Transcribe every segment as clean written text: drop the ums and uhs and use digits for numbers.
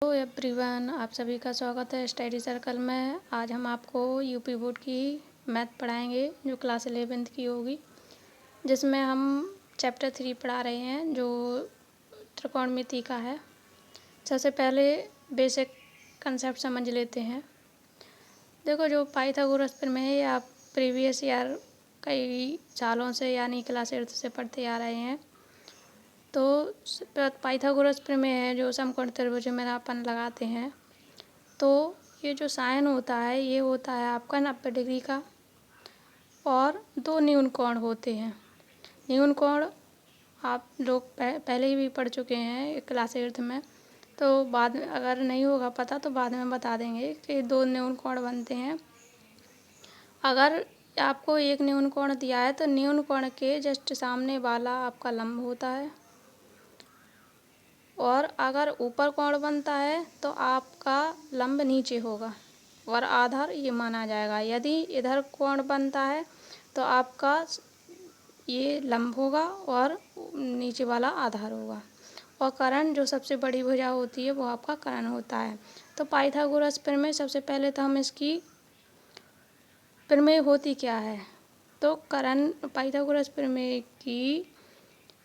Hello everyone, आप सभी का स्वागत है स्टडी सर्कल में। आज हम आपको यूपी बोर्ड की मैथ पढ़ाएंगे जो क्लास 11th की होगी, जिसमें हम चैप्टर 3 पढ़ा रहे हैं जो त्रिकोणमिति का है। सबसे पहले बेसिक कंसेप्ट समझ लेते हैं। देखो, जो पाइथागोरस प्रमेय है आप प्रीवियस ईयर कई सालों से यानी क्लास 8 से पढ़ते आ रहे हैं। तो पाइथागोरस प्रमेय है जो समकोण त्रिभुज में अपन लगाते हैं। तो ये जो साइन होता है ये होता है आपका 90 डिग्री का, और दो न्यून कोण होते हैं। न्यून कोण आप लोग पहले ही भी पढ़ चुके हैं क्लास 8 में, तो बाद में अगर नहीं होगा पता तो बाद में बता देंगे कि दो न्यून कोण बनते हैं। अगर आपको एक न्यून कोण दिया है तो न्यून कोण के जस्ट सामने वाला आपका लंब होता है, और अगर ऊपर कोण बनता है तो आपका लंब नीचे होगा और आधार ये माना जाएगा। यदि इधर कोण बनता है तो आपका ये लंब होगा और नीचे वाला आधार होगा। और कर्ण जो सबसे बड़ी भुजा होती है वो आपका कर्ण होता है। तो पाइथागोरस प्रमेय, सबसे पहले तो हम इसकी प्रमेय होती क्या है। तो कर्ण पाइथागोरस प्रमेय की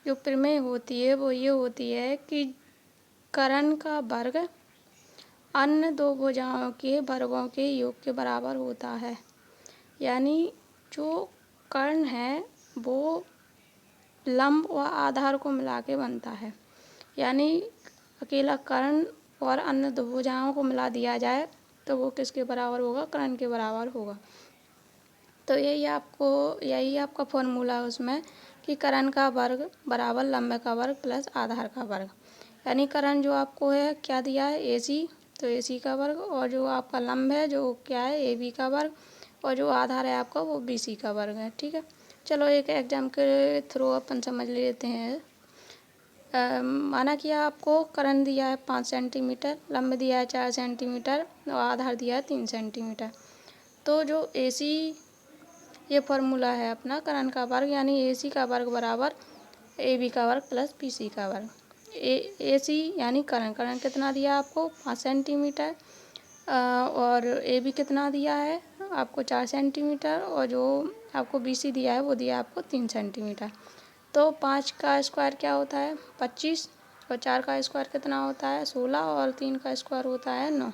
जो प्रमेय होती है वो ये होती है कि कर्ण का वर्ग अन्य दो भुजाओं के वर्गों के योग के बराबर होता है। यानी जो कर्ण है वो लंब और आधार को मिला के बनता है। यानी अकेला कर्ण और अन्य दो भुजाओं को मिला दिया जाए तो वो किसके बराबर होगा? कर्ण के बराबर होगा। तो यही आपका फॉर्मूला है उसमें कि कर्ण का वर्ग बराबर लंब का वर्ग प्लस आधार का वर्ग। यानी कर्ण जो आपको है क्या दिया है? AC, तो AC का वर्ग, और जो आपका लंब है जो क्या है? AB का वर्ग, और जो आधार है आपका वो BC का वर्ग है। ठीक है, चलो एक एग्जाम के थ्रू अपन समझ लेते हैं। माना कि आपको कर्ण दिया है 5 सेंटीमीटर, लंब दिया है 4 सेंटीमीटर और आधार दिया है 3 सेंटीमीटर। तो जो AC ये फॉर्मूला है अपना कर्ण का वर्ग, यानी AC का वर्ग बराबर AB का वर्ग प्लस BC का वर्ग। AC यानी कर्ण कितना दिया आपको? 5 सेंटीमीटर, और AB कितना दिया है आपको? 4 सेंटीमीटर, और जो आपको BC दिया है वो दिया आपको 3 सेंटीमीटर। तो 5 का स्क्वायर क्या होता है? 25, और 4 का स्क्वायर कितना होता है? 16, और 3 का स्क्वायर होता है 9।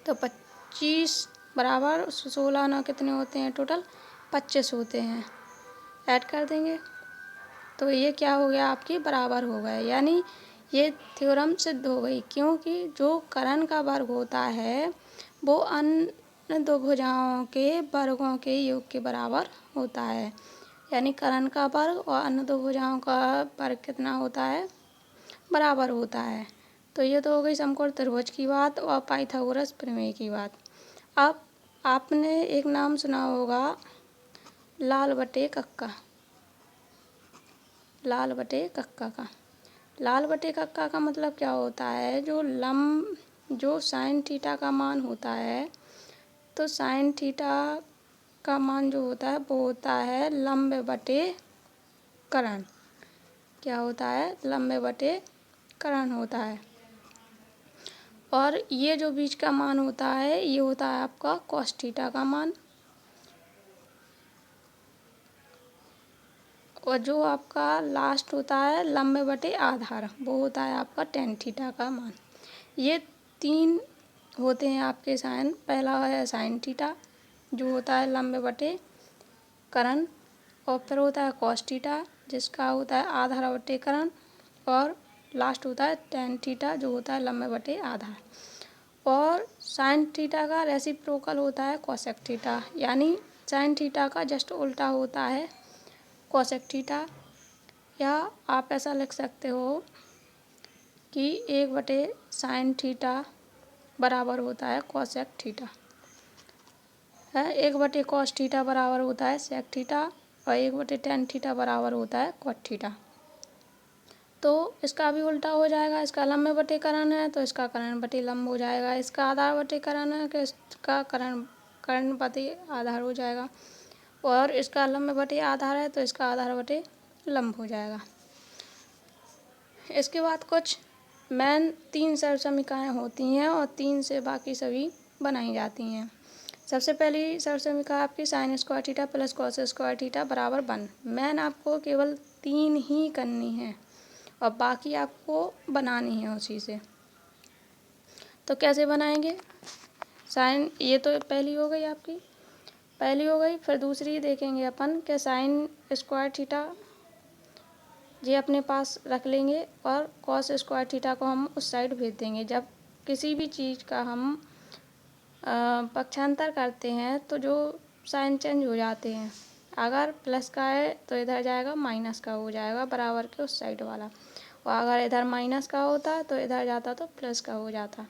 तो 25 बराबर 16, 9 कितने होते हैं? टोटल 25 होते हैं। ऐड कर देंगे तो ये क्या हो गया? आपके बराबर हो गए। यानी ये थ्योरम सिद्ध हो गई, क्योंकि जो कर्ण का वर्ग होता है वो अन्य दो भुजाओं के वर्गों के योग के बराबर होता है। यानी कर्ण का वर्ग और अन्य दो भुजाओं का वर्ग कितना होता है? बराबर होता है। तो ये तो हो गई समकोण त्रिभुज की बात और पाइथागोरस प्रमेय की बात। अब आपने एक नाम सुना होगा, लाल बटे कक्का। लाल बटे कक्का का लाल बटे कक्का का मतलब क्या होता है? जो साइन थीटा का मान होता है, तो साइन थीटा का मान जो होता है वो होता है लंब बटे कर्ण। क्या होता है? लंब बटे कर्ण होता है। और ये जो बीच का मान होता है ये होता है आपका कॉस थीटा का मान, और जो आपका लास्ट होता है लंब बटे आधार वो होता है आपका टेन थीटा का मान। ये तीन होते हैं आपके साइन। पहला है साइन थीटा जो होता है लंब बटे कर्ण, और फिर होता है कॉस थीटा जिसका होता है आधार बटे कर्ण, और लास्ट होता है टेन थीटा जो होता है लंब बटे आधार। और साइन थीटा का रेसिप्रोकल होता है कोसेक थीटा, यानी साइन थीटा का जस्ट उल्टा होता है कोसेक थीटा। या आप ऐसा लिख सकते हो कि 1/साइन थीटा बराबर होता है कोसेक थीटा है, 1/कॉस थीटा बराबर होता है सेक थीटा, और 1/टेन थीटा बराबर होता है कॉट थीटा। तो इसका भी उल्टा हो जाएगा। इसका लंब बटे कर्ण है तो इसका कर्ण बटे लंब हो जाएगा। इसका आधार बटे कर्ण है तो इसका कर्ण बटे आधार हो जाएगा, और इसका लंब बटे आधार है तो इसका आधार बटे लंब हो जाएगा। इसके बाद कुछ मेन 3 सरसमीकाएँ होती हैं और 3 से बाकी सभी बनाई जाती हैं। सबसे पहली सरसमीका आपकी sine square theta plus cos square theta बराबर 1। मेन आपको केवल 3 ही करनी है और बाकी आपको बनानी है उसी से। तो कैसे बनाएंगे? साइन, ये तो पहली हो गई आपकी, पहली हो गई। फिर दूसरी देखेंगे अपन कि साइन स्क्वायर थीटा ये अपने पास रख लेंगे और कॉस स्क्वायर थीटा को हम उस साइड भेज देंगे। जब किसी भी चीज़ का हम पक्षांतर करते हैं तो जो साइन चेंज हो जाते हैं। अगर प्लस का है तो इधर जाएगा माइनस का हो जाएगा बराबर के उस साइड वाला, और अगर इधर माइनस का होता तो इधर जाता तो प्लस का हो जाता।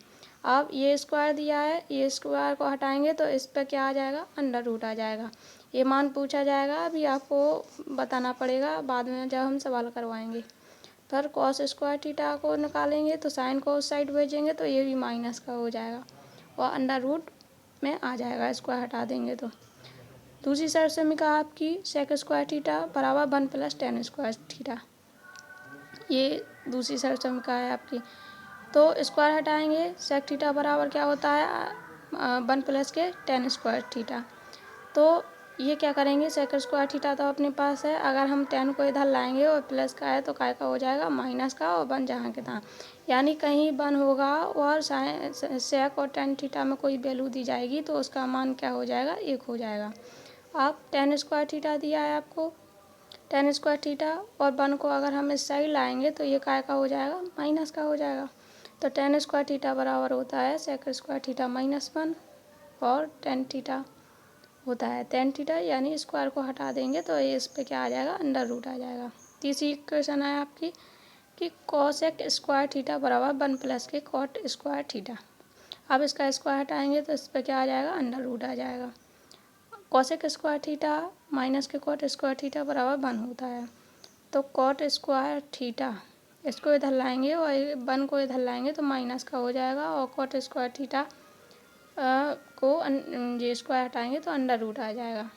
अब ये स्क्वायर दिया है, ये स्क्वायर को हटाएंगे तो इस पर क्या आ जाएगा? अंडर रूट आ जाएगा। ये मान पूछा जाएगा, अभी आपको बताना पड़ेगा बाद में जब हम सवाल करवाएंगे। फिर कॉस स्क्वायर थीटा को निकालेंगे तो साइन को उस साइड भेजेंगे तो ये भी माइनस का हो जाएगा और अंडर रूट में आ जाएगा, स्क्वायर हटा देंगे तो। दूसरी सरसमीका आपकी सेक स्क्वायर थीटा बराबर 1 प्लस टेन स्क्वायर थीटा, ये दूसरी सरसमीका है आपकी। तो स्क्वायर हटाएंगे, सेक थीटा बराबर क्या होता है? 1 प्लस के टेन स्क्वायर थीटा। तो ये क्या करेंगे? सेक स्क्वायर थीटा तो अपने पास है, अगर हम 10 को इधर लाएंगे और प्लस का है तो काय का हो जाएगा? माइनस का, और 1 जहाँ के तहाँ, यानी कहीं 1 होगा और सेक और टेन थीटा में कोई वैल्यू दी जाएगी तो उसका मान क्या हो जाएगा? 1 हो जाएगा। आप 10 स्क्वायर थीटा दिया है आपको, 10 स्क्वायर थीटा, और 1 को अगर हम इस साइड लाएंगे तो ये काय का हो जाएगा? माइनस का हो जाएगा। तो 10 स्क्वायर थीटा बराबर होता है सेक स्क्वायर थीटा माइनस 1, और 10 थीटा होता है टेन थीटा, यानी स्क्वायर को हटा देंगे तो ये इस पे क्या आ जाएगा? अंडर रूट आ जाएगा। तीसरी इक्वेशन है आपकी कि कॉसेक स्क्वायर थीटा बराबर 1 प्लस के कॉट स्क्वायर थीटा। अब इसका स्क्वायर हटाएंगे तो इस पे क्या आ जाएगा? अंडर रूट आ जाएगा। कॉसेक स्क्वायर थीटा माइनस के कॉट स्क्वायर थीटा बराबर 1 होता है। तो कॉट स्क्वायर थीटा, इसको इधर लाएंगे और 1 को इधर लाएंगे तो माइनस का हो जाएगा, और कॉट स्क्वायर थीटा को ये स्क्वायर हटाएंगे तो अंडर रूट आ जाएगा।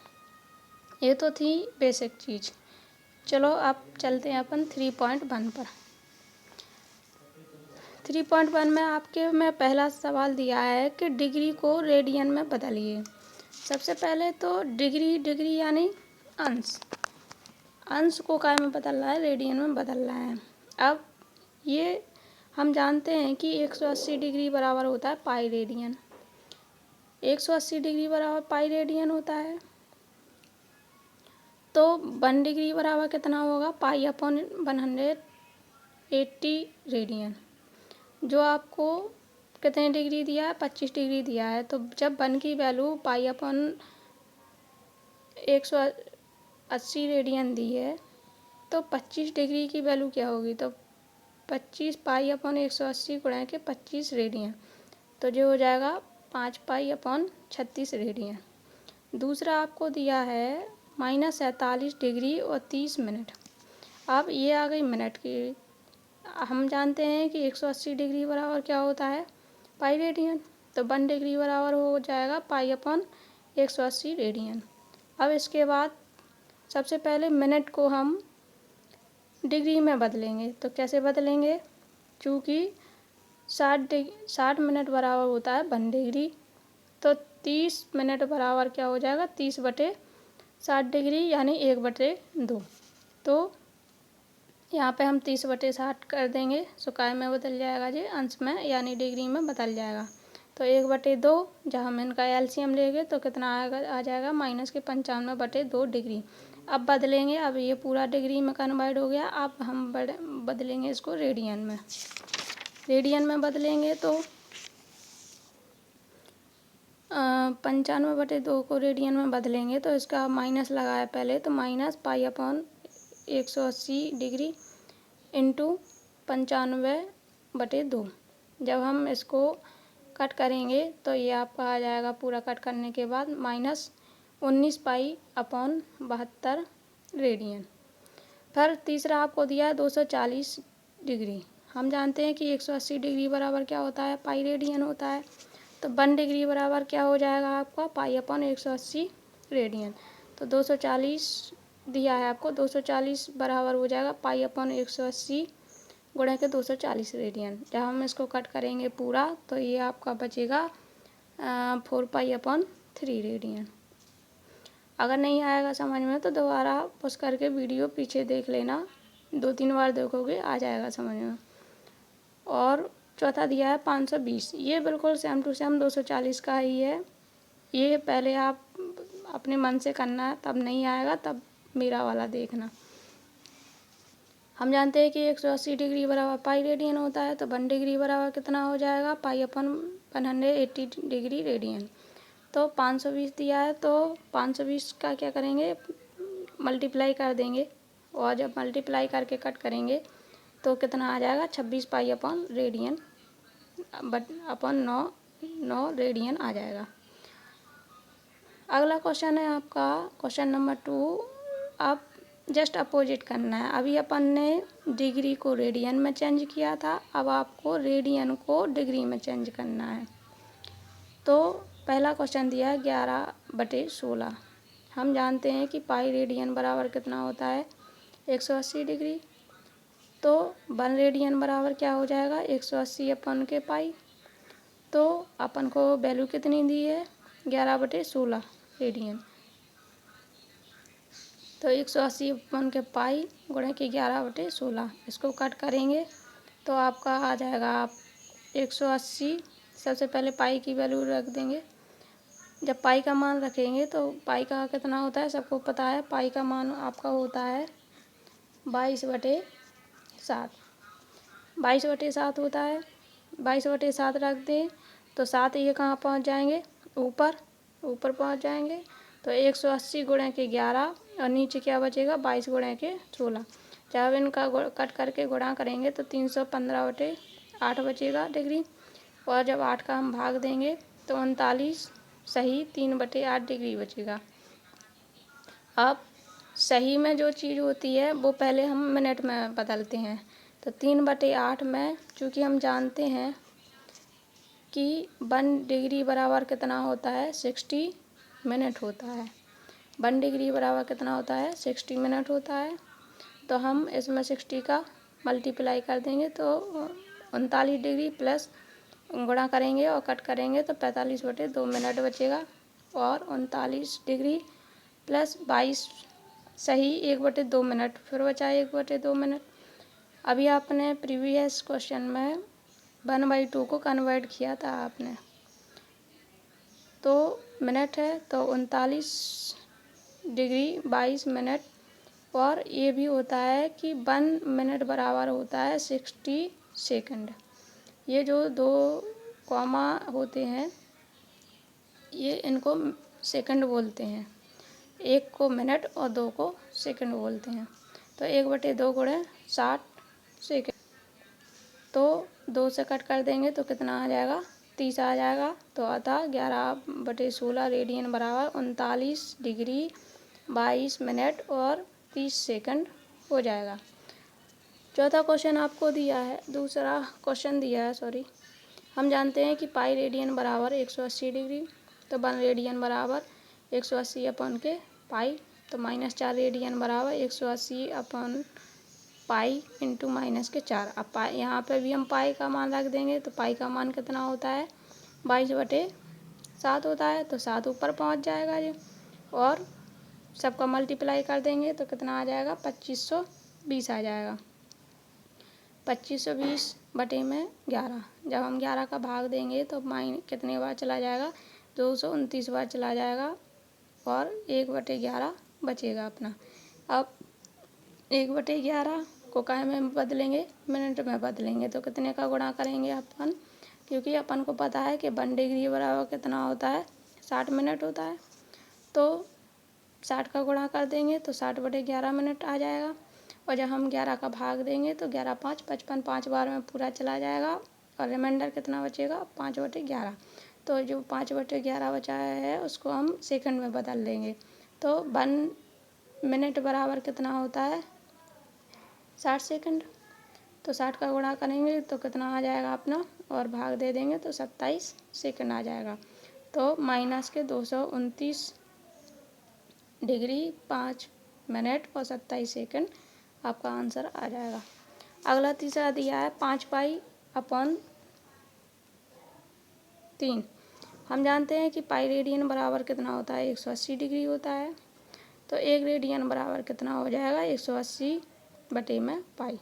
ये तो थी बेसिक चीज़। चलो अब चलते हैं अपन 3.1 पर। 3.1 में आपके में पहला सवाल दिया है कि डिग्री को रेडियन में बदलिए। सबसे पहले तो डिग्री यानी अंश, अंश को काय में बदलना है? रेडियन में बदलना है। अब ये हम जानते हैं कि 180 डिग्री बराबर होता है पाई रेडियन। 180 डिग्री बराबर पाई रेडियन होता है, तो 1 डिग्री बराबर कितना होगा? Pi upon 180 radian. जो आपको कितने डिग्री दिया है? 25 डिग्री दिया है। तो जब 1 की वैल्यू पाई अपॉन 180 रेडियन दी है तो 25 डिग्री की वैल्यू क्या होगी? तो 25 पाई अपॉन 180 गुणा के 25 रेडियन, तो जो हो जाएगा 5 पाई अपॉन 36 रेडियन। दूसरा आपको दिया है -47 डिग्री और 30 मिनट। अब ये आ गई मिनट की। हम जानते हैं कि 180 डिग्री बराबर क्या होता है? Pi radian. तो 1 डिग्री बराबर हो जाएगा पाई अपॉन 180 रेडियन। अब इसके बाद सबसे पहले मिनट को हम डिग्री में बदलेंगे। तो कैसे बदलेंगे? चूँकि 60 मिनट बराबर होता है 1 डिग्री, तो 30 मिनट बराबर क्या हो जाएगा? 30/60 डिग्री, यानी 1/2। तो यहाँ पे हम 30/60 कर देंगे, सुकाय में बदल जाएगा जी, अंश में यानी डिग्री में बदल जाएगा। तो 1/2, जब हम इनका एलसीएम लेंगे तो कितना आ जाएगा? -95/2 डिग्री। अब बदलेंगे, अब ये पूरा डिग्री में कन्वर्ट हो गया। अब हम बदलेंगे इसको रेडियन में। रेडियन में बदलेंगे तो 95/2 को रेडियन में बदलेंगे तो इसका माइनस लगाया पहले, तो minus pi upon 180 degree into 95/2। जब हम इसको कट करेंगे तो ये आपका आ जाएगा, पूरा कट करने के बाद -19 पाई अपॉन 72 रेडियन। फिर तीसरा आपको दिया है 240 डिग्री। हम जानते हैं कि 180 डिग्री बराबर क्या होता है? पाई रेडियन होता है। तो 1 डिग्री बराबर क्या हो जाएगा आपका? Pi upon 180 radian. तो 240 दिया है आपको, 240 बराबर हो जाएगा पाई अपॉन 180 गुणा के 240 रेडियन। जब हम इसको कट करेंगे पूरा तो ये आपका बचेगा 4π/3 रेडियन। अगर नहीं आएगा समझ में तो दोबारा पॉज करके वीडियो पीछे देख लेना, 2-3 बार देखोगे आ जाएगा समझ में। और चौथा दिया है 520, ये बिल्कुल सेम टू सेम 240 का ही है। ये पहले आप अपने मन से करना है, तब नहीं आएगा तब मेरा वाला देखना। हम जानते हैं कि 180 डिग्री बराबर पाई रेडियन होता है, तो 1 डिग्री बराबर कितना हो जाएगा, π/180 डिग्री रेडियन। तो 520 दिया है तो 520 का क्या करेंगे, मल्टीप्लाई कर देंगे, और जब मल्टीप्लाई करके कट करेंगे तो कितना आ जाएगा, 26 π/रेडियन अपन 9 रेडियन आ जाएगा। अगला क्वेश्चन है आपका क्वेश्चन नंबर 2। अब जस्ट अपोजिट करना है। अभी अपन ने डिग्री को रेडियन में चेंज किया था, अब आपको रेडियन को डिग्री में चेंज करना है। तो पहला क्वेश्चन दिया है 11/16। हम जानते हैं कि पाई रेडियन बराबर कितना होता है, 180 डिग्री। तो 1 रेडियन बराबर क्या हो जाएगा, 180/पाई। तो अपन को वैल्यू कितनी दी है, 11/16 रेडियन। तो 180/पाई गुणा के 11/16, इसको कट करेंगे तो आपका आ जाएगा 180। सबसे पहले पाई की वैल्यू रख देंगे। जब पाई का मान रखेंगे तो पाई का कितना होता है सबको पता है, पाई का मान आपका होता है 22/7। 22/7 होता है, 22/7 रख दें तो 7 ये कहाँ पहुँच जाएंगे, ऊपर पहुँच जाएंगे। तो 180 गुणा के 11 और नीचे क्या बचेगा, 22 गुणा के 16। जब इनका कट करके गुणा करेंगे तो 315/8 बचेगा डिग्री। और जब 8 का हम भाग देंगे तो 39 सही 3/8 डिग्री बचेगा। अब सही में जो चीज़ होती है वो पहले हम मिनट में बदलते हैं। तो 3/8 में, चूँकि हम जानते हैं कि 1 डिग्री बराबर कितना होता है, 60 मिनट होता है। 1 डिग्री बराबर कितना होता है, 60 मिनट होता है। तो हम इसमें 60 का मल्टीप्लाई कर देंगे तो 39 डिग्री प्लस गुणा करेंगे और कट करेंगे तो 45/2 मिनट बचेगा। और 39 डिग्री प्लस 22 सही 1/2 मिनट, फिर बचा 1/2 मिनट। अभी आपने प्रीवियस क्वेश्चन में 1/2 को कन्वर्ट किया था आपने, तो मिनट है तो 39 डिग्री 22 मिनट। और ये भी होता है कि 1 मिनट बराबर होता है 60 सेकंड। ये जो 2 कॉमा होते हैं ये इनको सेकंड बोलते हैं, 1 को मिनट और 2 को सेकंड बोलते हैं। तो 1/2 गुणे 60 सेकंड, तो 2 से कट कर देंगे तो कितना आ जाएगा, 30 आ जाएगा। तो अतः 11/16 रेडियन बराबर 39 डिग्री 22 मिनट और 30 सेकंड हो जाएगा। चौथा क्वेश्चन आपको दिया है, दूसरा क्वेश्चन दिया है सॉरी। हम जानते हैं कि पाई रेडियन बराबर 180 डिग्री। तो 1 रेडियन बराबर 180/पाई। तो -4 रेडियन बराबर 180/पाई इंटू -4। अब पाई यहाँ पे भी हम पाई का मान रख देंगे तो पाई का मान कितना होता है, 22/7 होता है। तो 7 ऊपर पहुँच जाएगा ये, और सबका मल्टीप्लाई कर देंगे तो कितना आ जाएगा, 2520 आ जाएगा। 2520/11। जब हम 11 का भाग देंगे तो कितने बार चला जाएगा, 229 बार चला जाएगा और 1/11 बचेगा अपना। अब 1/11 को काय में बदलेंगे, मिनट में बदलेंगे। तो कितने का गुणा करेंगे अपन, क्योंकि अपन को पता है कि 1 डिग्री बराबर कितना होता है, 60 मिनट होता है। तो 60 का गुणा कर देंगे तो 60/11 मिनट आ जाएगा। और जब हम 11 का भाग देंगे तो 11 5 55, 5 बार में पूरा चला जाएगा और रिमाइंडर कितना बचेगा, 5/11। तो जो 5/11 बचा है उसको हम सेकंड में बदल देंगे। तो 1 मिनट बराबर कितना होता है, 60 सेकंड। तो 60 का गुणा करेंगे तो कितना आ जाएगा अपना, और भाग दे देंगे तो 27 सेकंड आ जाएगा। तो -229 डिग्री 5 मिनट और 27 सेकंड आपका आंसर आ जाएगा। अगला तीसरा दिया है 5 पाई अपॉन 3। हम जानते हैं कि पाई रेडियन बराबर कितना होता है, 180 डिग्री होता है। तो 1 रेडियन बराबर कितना हो जाएगा, 180 बटे में पाई।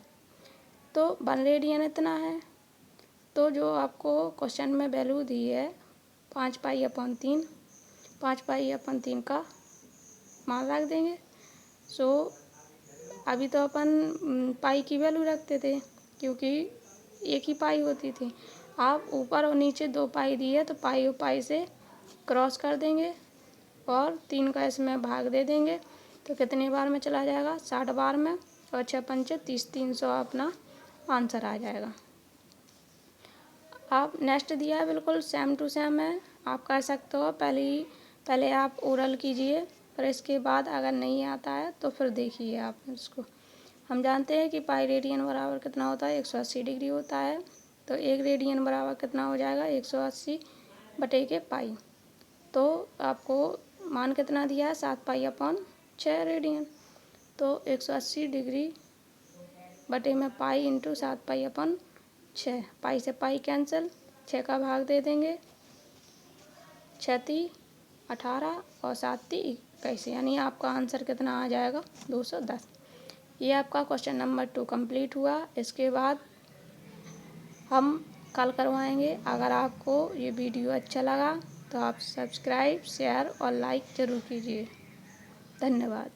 तो 1 रेडियन इतना है। तो जो आपको क्वेश्चन में वैल्यू दी है 5 पाई अपॉन 3, 5 पाई अपॉन 3 का मान रख देंगे। सो अभी तो अपन पाई की वैल्यू रखते थे क्योंकि एक ही पाई होती थी। आप ऊपर और नीचे 2 पाई दी है तो पाई और पाई से क्रॉस कर देंगे और 3 का इसमें भाग दे देंगे। तो कितने बार में चला जाएगा, 60 बार में, और 6 पंचे 30, 300 अपना आंसर आ जाएगा। आप नेक्स्ट दिया है बिल्कुल सेम टू सेम है, आप कर सकते हो। पहले आप ओरल कीजिए, फिर इसके बाद अगर नहीं आता है तो फिर देखिए आप इसको। हम जानते हैं कि पाई रेडियन बराबर कितना होता है, 180 डिग्री होता है। तो 1 रेडियन बराबर कितना हो जाएगा, 180 बटे के पाई। तो आपको मान कितना दिया है, 7 पाई अपॉन 6 रेडियन। तो 180 डिग्री बटे में पाई इंटू 7 पाई अपॉन 6। पाई से पाई कैंसिल, 6 का भाग दे देंगे, 6 × 18 और 7 × 21, यानी आपका आंसर कितना आ जाएगा, 210। ये आपका क्वेश्चन नंबर 2 कंप्लीट हुआ। इसके बाद हम कल करवाएंगे। अगर आपको ये वीडियो अच्छा लगा तो आप सब्सक्राइब, शेयर और लाइक ज़रूर कीजिए। धन्यवाद।